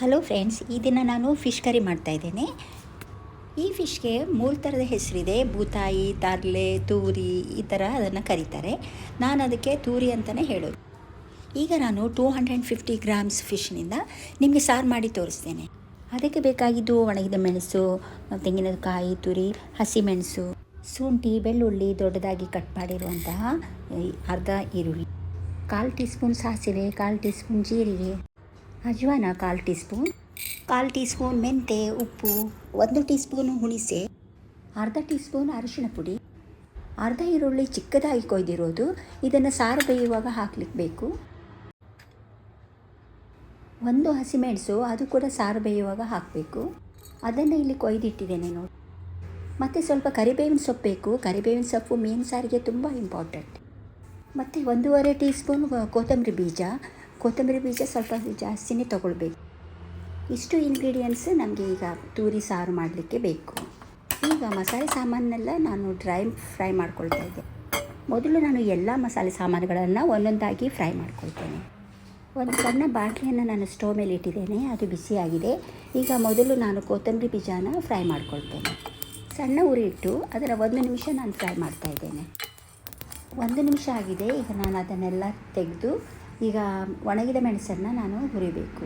Hello friends, ಈ ದಿನ ನಾನು ಫಿಶ್ ಕರಿ ಮಾಡ್ತಾಯಿದ್ದೇನೆ. ಈ ಫಿಶ್ಗೆ 3 ಥರದ ಹೆಸರಿದೆ. ಬೂತಾಯಿ, ತಾರ್ಲೆ, ತೂರಿ, ಈ ಥರ ಅದನ್ನು ಕರೀತಾರೆ. ನಾನು ಅದಕ್ಕೆ ತೂರಿ ಅಂತಲೇ ಹೇಳೋದು. ಈಗ ನಾನು 250 ಗ್ರಾಮ್ಸ್ ಫಿಶ್ನಿಂದ ನಿಮಗೆ ಸಾರು ಮಾಡಿ ತೋರಿಸ್ತೇನೆ. ಅದಕ್ಕೆ ಬೇಕಾಗಿದ್ದು ಒಣಗಿದ ಮೆಣಸು, ತೆಂಗಿನಕಾಯಿ ತುರಿ, ಹಸಿಮೆಣಸು, ಶುಂಠಿ, ಬೆಳ್ಳುಳ್ಳಿ ದೊಡ್ಡದಾಗಿ ಕಟ್ ಮಾಡಿರುವಂತಹ ಅರ್ಧ ಈರುಳ್ಳಿ, 1/4 ಟೀ ಸ್ಪೂನ್ ಸಾಸಿವೆ, 1/4 ಟೀ ಸ್ಪೂನ್ ಜೀರಿಗೆ, ಅಜ್ವಾನ 1/4 ಟೀ ಸ್ಪೂನ್, 1/4 ಟೀ ಸ್ಪೂನ್ ಮೆಂತೆ, ಉಪ್ಪು, 1 ಟೀ ಸ್ಪೂನು ಹುಣಿಸೆ, ಅರ್ಧ ಟೀ ಸ್ಪೂನ್ ಅರಿಶಿಣ ಪುಡಿ, ಅರ್ಧ ಈರುಳ್ಳಿ ಚಿಕ್ಕದಾಗಿ ಕೊಯ್ದಿರೋದು. ಇದನ್ನು ಸಾರು ಬೇಯುವಾಗ ಹಾಕ್ಲಿಕ್ಕೆ ಬೇಕು. 1 ಹಸಿಮೆಣಸು, ಅದು ಕೂಡ ಸಾರು ಬೇಯುವಾಗ ಹಾಕಬೇಕು. ಅದನ್ನು ಇಲ್ಲಿ ಕೊಯ್ದಿಟ್ಟಿದ್ದೇನೆ ನೋಡಿ. ಮತ್ತು ಸ್ವಲ್ಪ ಕರಿಬೇವಿನ ಸೊಪ್ಪು ಬೇಕು. ಕರಿಬೇವಿನ ಸೊಪ್ಪು ಮೀನು ಸಾರಿಗೆ ತುಂಬ ಇಂಪಾರ್ಟೆಂಟ್. ಮತ್ತು 1.5 ಟೀ ಸ್ಪೂನ್ ಕೊತ್ತಂಬರಿ ಬೀಜ ಸ್ವಲ್ಪ ಜಾಸ್ತಿನೇ ತೊಗೊಳ್ಬೇಕು. ಇಷ್ಟು ಇಂಗ್ರೀಡಿಯೆಂಟ್ಸ್ ನಮಗೆ ಈಗ ತೂರಿ ಸಾರು ಮಾಡಲಿಕ್ಕೆ ಬೇಕು. ಈಗ ಮಸಾಲೆ ಸಾಮಾನೆಲ್ಲ ನಾನು ಡ್ರೈ ಫ್ರೈ ಮಾಡ್ಕೊಳ್ತಾ ಇದ್ದೆ. ಮೊದಲು ನಾನು ಎಲ್ಲ ಮಸಾಲೆ ಸಾಮಾನುಗಳನ್ನು ಒಂದೊಂದಾಗಿ ಫ್ರೈ ಮಾಡ್ಕೊಳ್ತೇನೆ. ಒಂದು ಸಣ್ಣ ಬಾಟಲಿಯನ್ನು ನಾನು ಸ್ಟವ್ ಮೇಲೆ ಇಟ್ಟಿದ್ದೇನೆ, ಅದು ಬಿಸಿಯಾಗಿದೆ. ಈಗ ಮೊದಲು ನಾನು ಕೊತ್ತಂಬರಿ ಬೀಜನ ಫ್ರೈ ಮಾಡ್ಕೊಳ್ತೇನೆ. ಸಣ್ಣ ಉರಿ ಇಟ್ಟು ಅದರ 1 ನಿಮಿಷ ನಾನು ಫ್ರೈ ಮಾಡ್ತಾಯಿದ್ದೇನೆ. 1 ನಿಮಿಷ ಆಗಿದೆ. ಈಗ ನಾನು ಅದನ್ನೆಲ್ಲ ತೆಗೆದು ಈಗ ಒಣಗಿದ ಮೆಣಸನ್ನು ನಾನು ಹುರಿಬೇಕು.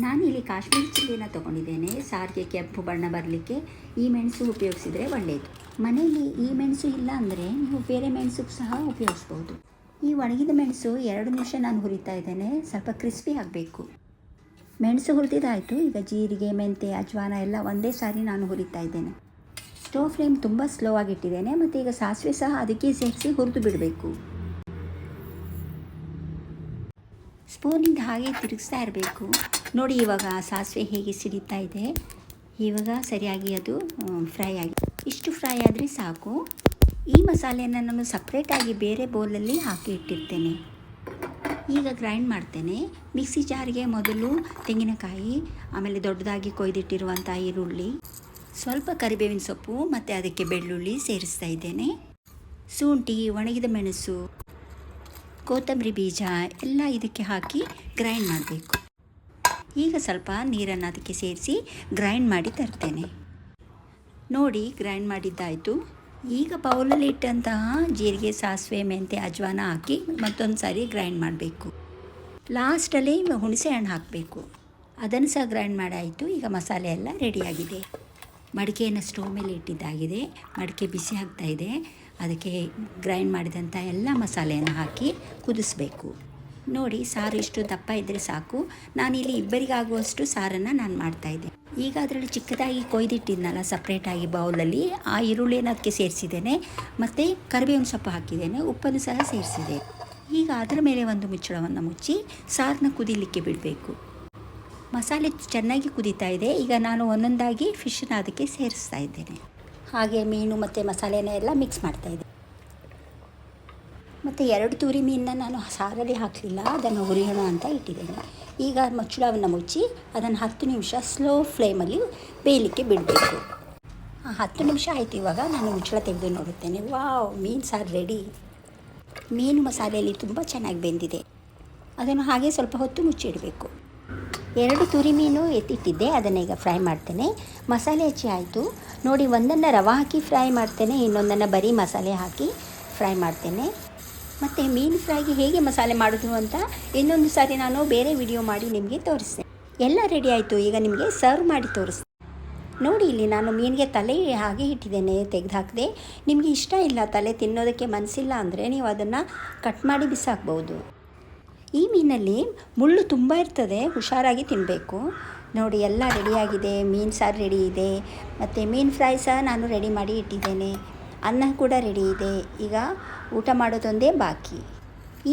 ನಾನಿಲ್ಲಿ ಕಾಶ್ಮೀರಿ ಚಿಲ್ಲಿನ ತೊಗೊಂಡಿದ್ದೇನೆ. ಸಾರಿಗೆ ಕೆಂಪು ಬಣ್ಣ ಬರಲಿಕ್ಕೆ ಈ ಮೆಣಸು ಉಪಯೋಗಿಸಿದರೆ ಒಳ್ಳೆಯದು. ಮನೆಯಲ್ಲಿ ಈ ಮೆಣಸು ಇಲ್ಲ ಅಂದರೆ ನೀವು ಬೇರೆ ಮೆಣಸು ಸಹ ಉಪಯೋಗಿಸ್ಬೋದು. ಈ ಒಣಗಿದ ಮೆಣಸು 2 ನಿಮಿಷ ನಾನು ಹುರಿತಾ ಇದ್ದೇನೆ. ಸ್ವಲ್ಪ ಕ್ರಿಸ್ಪಿ ಆಗಬೇಕು. ಮೆಣಸು ಹುರಿದಿದ್ದಾಯಿತು. ಈಗ ಜೀರಿಗೆ, ಮೆಂತೆ, ಅಜ್ವಾನ ಎಲ್ಲ ಒಂದೇ ಸಾರಿ ನಾನು ಹುರಿತಾ ಇದ್ದೇನೆ. ಸ್ಟವ್ ಫ್ಲೇಮ್ ತುಂಬ ಸ್ಲೋ ಆಗಿಟ್ಟಿದ್ದೇನೆ. ಮತ್ತು ಈಗ ಸಾಸಿವೆ ಸಹ ಅದಕ್ಕೆ ಸೇರಿಸಿ ಹುರಿದು ಬಿಡಬೇಕು. ಸ್ಪೂನಿಂದ ಹಾಗೆ ತಿರುಗಿಸ್ತಾ ಇರಬೇಕು. ನೋಡಿ, ಇವಾಗ ಸಾಸಿವೆ ಹೇಗೆ ಸಿಡಿತಾ ಇದೆ. ಇವಾಗ ಸರಿಯಾಗಿ ಅದು ಫ್ರೈ ಆಗಿ, ಇಷ್ಟು ಫ್ರೈ ಆದರೆ ಸಾಕು. ಈ ಮಸಾಲೆಯನ್ನು ನಾನು ಸಪ್ರೇಟಾಗಿ ಬೇರೆ ಬೌಲಲ್ಲಿ ಹಾಕಿ ಇಟ್ಟಿರ್ತೇನೆ. ಈಗ ಗ್ರೈಂಡ್ ಮಾಡ್ತೇನೆ. ಮಿಕ್ಸಿ ಜಾರಿಗೆ ಮೊದಲು ತೆಂಗಿನಕಾಯಿ, ಆಮೇಲೆ ದೊಡ್ಡದಾಗಿ ಕೊಯ್ದಿಟ್ಟಿರುವಂಥ ಈರುಳ್ಳಿ, ಸ್ವಲ್ಪ ಕರಿಬೇವಿನ ಸೊಪ್ಪು ಮತ್ತು ಅದಕ್ಕೆ ಬೆಳ್ಳುಳ್ಳಿ ಸೇರಿಸ್ತಾ ಇದ್ದೇನೆ. ಶುಂಠಿ, ಒಣಗಿದ ಮೆಣಸು, ಕೊತ್ತಂಬರಿ ಬೀಜ ಎಲ್ಲ ಇದಕ್ಕೆ ಹಾಕಿ ಗ್ರೈಂಡ್ ಮಾಡಬೇಕು. ಈಗ ಸ್ವಲ್ಪ ನೀರನ್ನು ಅದಕ್ಕೆ ಸೇರಿಸಿ ಗ್ರೈಂಡ್ ಮಾಡಿ ತರ್ತೇನೆ. ನೋಡಿ, ಗ್ರೈಂಡ್ ಮಾಡಿದ್ದಾಯಿತು. ಈಗ ಬೌಲಲ್ಲಿ ಇಟ್ಟಂತಹ ಜೀರಿಗೆ, ಸಾಸಿವೆ, ಮೆಂತೆ, ಅಜ್ವಾನ ಹಾಕಿ ಮತ್ತೊಂದು ಸಾರಿ ಗ್ರೈಂಡ್ ಮಾಡಬೇಕು. ಲಾಸ್ಟಲ್ಲಿ ಹುಣಸೆ ಹಣ್ಣು ಹಾಕಬೇಕು. ಅದನ್ನು ಸಹ ಗ್ರೈಂಡ್ ಮಾಡಾಯಿತು. ಈಗ ಮಸಾಲೆ ಎಲ್ಲ ರೆಡಿಯಾಗಿದೆ. ಮಡಿಕೆಯನ್ನು ಸ್ಟವ್ ಮೇಲೆ ಇಟ್ಟಿದ್ದಾಗಿದೆ. ಮಡಿಕೆ ಬಿಸಿ ಆಗ್ತಾಯಿದೆ. ಅದಕ್ಕೆ ಗ್ರೈಂಡ್ ಮಾಡಿದಂಥ ಎಲ್ಲ ಮಸಾಲೆಯನ್ನು ಹಾಕಿ ಕುದಿಸ್ಬೇಕು. ನೋಡಿ, ಸಾರು ಇಷ್ಟು ದಪ್ಪ ಇದ್ದರೆ ಸಾಕು. ನಾನಿಲ್ಲಿ ಇಬ್ಬರಿಗಾಗುವಷ್ಟು ಸಾರನ್ನು ನಾನು ಮಾಡ್ತಾಯಿದ್ದೆ. ಈಗ ಅದರಲ್ಲಿ ಚಿಕ್ಕದಾಗಿ ಕೊಯ್ದಿಟ್ಟಿದ್ನಲ್ಲ ಸಪ್ರೇಟಾಗಿ ಬೌಲಲ್ಲಿ, ಆ ಈರುಳ್ಳಿಯನ್ನು ಅದಕ್ಕೆ ಸೇರಿಸಿದ್ದೇನೆ. ಮತ್ತು ಕರಿಬೇವಿನ ಸೊಪ್ಪು ಹಾಕಿದ್ದೇನೆ, ಉಪ್ಪನ್ನು ಸಹ ಸೇರಿಸಿದೆ. ಈಗ ಅದರ ಮೇಲೆ ಒಂದು ಮುಚ್ಚಳವನ್ನು ಮುಚ್ಚಿ ಸಾರನ್ನ ಕುದಿಲಿಕ್ಕೆ ಬಿಡಬೇಕು. ಮಸಾಲೆ ಚೆನ್ನಾಗಿ ಕುದೀತಾ ಇದೆ. ಈಗ ನಾನು ಒಂದೊಂದಾಗಿ ಫಿಶನ್ನ ಅದಕ್ಕೆ ಸೇರಿಸ್ತಾ ಇದ್ದೇನೆ. ಹಾಗೆ ಮೀನು ಮತ್ತು ಮಸಾಲೆನ ಎಲ್ಲ ಮಿಕ್ಸ್ ಮಾಡ್ತಾಯಿದ್ದೆ. ಮತ್ತು 2 ತೂರಿ ಮೀನನ್ನ ನಾನು ಸಾರಲ್ಲಿ ಹಾಕಲಿಲ್ಲ, ಅದನ್ನು ಹುರಿಯೋಣ ಅಂತ ಇಟ್ಟಿದ್ದೇನೆ. ಈಗ ಮುಚ್ಚಳವನ್ನು ಮುಚ್ಚಿ ಅದನ್ನು 10 ನಿಮಿಷ ಸ್ಲೋ ಫ್ಲೇಮಲ್ಲಿ ಬೇಯಲಿಕ್ಕೆ ಬಿಡಬೇಕು. 10 ನಿಮಿಷ ಆಯಿತು. ಇವಾಗ ನಾನು ಮುಚ್ಚಳ ತೆಗೆದು ನೋಡುತ್ತೇನೆ. ವಾವ್, ಮೀನು ಸಾರು ರೆಡಿ. ಮೀನು ಮಸಾಲೆಯಲ್ಲಿ ತುಂಬ ಚೆನ್ನಾಗಿ ಬೆಂದಿದೆ. ಅದನ್ನು ಹಾಗೆ ಸ್ವಲ್ಪ ಹೊತ್ತು ಮುಚ್ಚಿಡಬೇಕು. 2 ತುರಿ ಮೀನು ಎತ್ತಿಟ್ಟಿದ್ದೆ, ಅದನ್ನು ಈಗ ಫ್ರೈ ಮಾಡ್ತೇನೆ. ಮಸಾಲೆ ಹಚ್ಚಿ ಆಯಿತು. ನೋಡಿ, ಒಂದನ್ನು ರವೆ ಹಾಕಿ ಫ್ರೈ ಮಾಡ್ತೇನೆ, ಇನ್ನೊಂದನ್ನು ಬರೀ ಮಸಾಲೆ ಹಾಕಿ ಫ್ರೈ ಮಾಡ್ತೇನೆ. ಮತ್ತು ಮೀನು ಫ್ರೈಗೆ ಹೇಗೆ ಮಸಾಲೆ ಮಾಡೋದು ಅಂತ ಇನ್ನೊಂದು ಸಾರಿ ನಾನು ಬೇರೆ ವಿಡಿಯೋ ಮಾಡಿ ನಿಮಗೆ ತೋರಿಸ್ತೇನೆ. ಎಲ್ಲ ರೆಡಿ ಆಯಿತು. ಈಗ ನಿಮಗೆ ಸರ್ವ್ ಮಾಡಿ ತೋರಿಸ್ತೇನೆ. ನೋಡಿ, ಇಲ್ಲಿ ನಾನು ಮೀನಿಗೆ ತಲೆ ಹಾಗೆ ಇಟ್ಟಿದ್ದೇನೆ, ತೆಗೆದು ಹಾಕಿದೆ. ನಿಮಗೆ ಇಷ್ಟ ಇಲ್ಲ, ತಲೆ ತಿನ್ನೋದಕ್ಕೆ ಮನಸ್ಸಿಲ್ಲ ಅಂದರೆ ನೀವು ಅದನ್ನು ಕಟ್ ಮಾಡಿ ಬಿಸಾಕ್ಬೋದು. ಈ ಮೀನಲ್ಲಿ ಮುಳ್ಳು ತುಂಬ ಇರ್ತದೆ, ಹುಷಾರಾಗಿ ತಿನ್ನಬೇಕು. ನೋಡಿ, ಎಲ್ಲ ರೆಡಿಯಾಗಿದೆ. ಮೀನು ಸಾರು ರೆಡಿ ಇದೆ. ಮತ್ತು ಮೀನು ಫ್ರೈ ಸಹ ನಾನು ರೆಡಿ ಮಾಡಿ ಇಟ್ಟಿದ್ದೇನೆ. ಅನ್ನ ಕೂಡ ರೆಡಿ ಇದೆ. ಈಗ ಊಟ ಮಾಡೋದೊಂದೇ ಬಾಕಿ.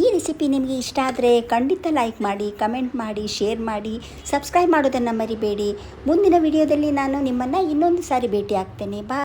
ಈ ರೆಸಿಪಿ ನಿಮಗೆ ಇಷ್ಟ ಆದರೆ ಖಂಡಿತ ಲೈಕ್ ಮಾಡಿ, ಕಮೆಂಟ್ ಮಾಡಿ, ಶೇರ್ ಮಾಡಿ, ಸಬ್ಸ್ಕ್ರೈಬ್ ಮಾಡೋದನ್ನು ಮರಿಬೇಡಿ. ಮುಂದಿನ ವಿಡಿಯೋದಲ್ಲಿ ನಾನು ನಿಮ್ಮನ್ನು ಇನ್ನೊಂದು ಸಾರಿ ಭೇಟಿ ಆಗ್ತೇನೆ. ಬಾಯ್.